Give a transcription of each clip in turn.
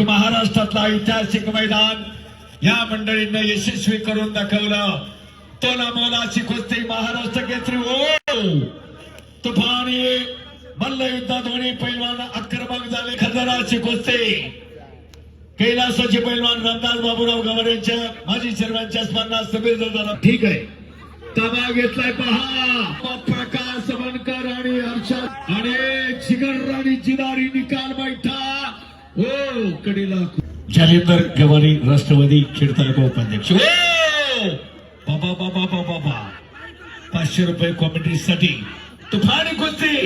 महाराष्ट्रातला ऐतिहासिक मैदान या मंडळींना यशस्वी करून दाखवलं. तोला मोलाची कुस्ती महाराष्ट्र केसरी तुफानी मल्लयुद्धात दोन्ही पैलवान आक्रमक झाले. खंजराची कुस्ती कैलासाचे पैलवान रामदास बाबूराव गवार यांच्या माजी चेअरमॅनच्या स्मरणार्थ झाला. ठीक आहे, ताबा घेतलाय पहा. प्रकाश बनकर आणि हर्षद आणि जिगर राणी जिदारी निकाल बैठा. हो कडेला जालिंदर गवारी राष्ट्रवादी खेड तालुका उपाध्यक्ष. बाबा बाबा बाबा बाबा 500 रुपये कॉमेंट्रीसाठी तुफानी कुस्ती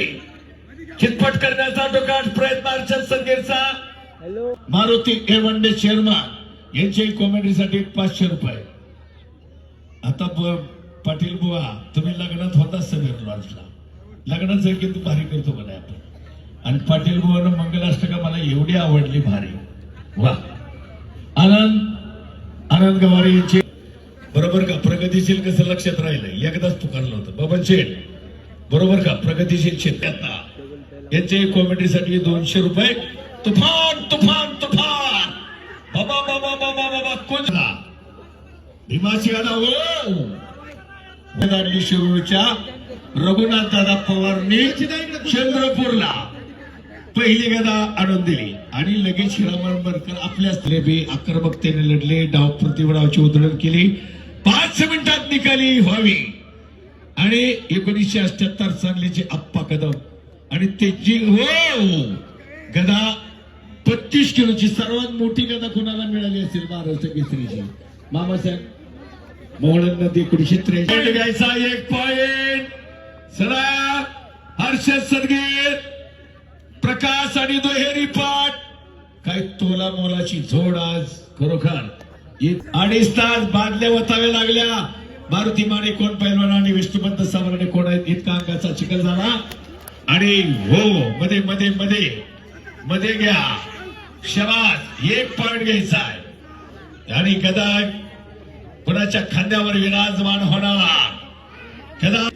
चितपट करण्याचा डोकाट प्रयत्न अर्चन संगीरचा. मारुती एवंडे चेअरमन यांच्या कॉमेंट्रीसाठी 500 रुपये. आता पाटील बुवा तुम्ही लग्नात होता समीर लॉन्सला, लग्नाचं किती भारी करतो का नाही आपण. आणि पाटील बुवानं मंगलाष्टका मला एवढी आवडली भारी. वा आनंद गवारी यांची बरोबर का. प्रगतीशील कसं लक्षात राहिलं, एकदाच पुकारलं होतं बबन शेठ बरोबर का. प्रगतीशील शेतकऱ्यांना यांच्या कॉमेडीसाठी 200 रुपये. तुफान तुफान तुफान बाबा बाबा बाबा बाबा कोणता भीमाची गादा हो शिरूरच्या रघुनाथ दादा पवारनी चंद्रपूरला पहिली गदा आणून दिली आणि लगेच हिरामणकर आपल्याच बी आक्रमकतेने लढले. डाव प्रतिडावची उधळण केली. 5 मिनिटात निकाली व्हावी आणि 1978 सांगलीचे आप्पा कदम आणि त्याची हो गदा 32 किलोची सर्वात मोठी गदा कोणाला मिळाली असेल महाराष्ट्र केसरीची. मामासाहेब मोहन नदी 1983 घ्यायचा 1 पॉइंट. चला हर्षद सदगीर प्रकाश आणि दुहेरी पाठ. काय तोला मोलाची झोड आज खरोखर. 2.5 तास बादल्या वताव्या लागल्या. मारुती माने कोण पैलवान आणि विष्णुपंत सावरणे कोण आहेत इतका अंगाचा चिखल झाला. आणि हो मध्ये मध्ये मध्ये मध्ये घ्या शबास 1 पॉइंट घ्यायचा आहे. आणि गदा कुणाच्या खांद्यावर विराजमान होणार. गदा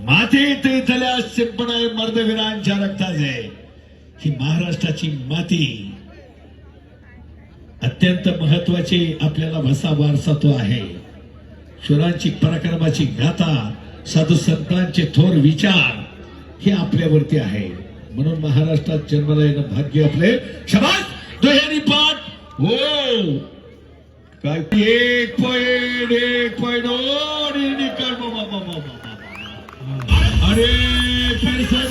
मातीत इथल्या सिंपण मर्दवीरांच्या रक्ताचे. ही महाराष्ट्राची माती अत्यंत महत्वाची आपल्याला भसा वारसा तो आहे. शूरांची पराक्रमाची गाथा साधू संतांचे थोर विचार हे आपल्यावरती आहे. म्हणून महाराष्ट्रात जन्माला येणं भाग्य आपले. शबास दुहेरी पाठ हो काय 1 पॉइंट आणि निकाल बाबा बाबा बाबा. अरे पैसे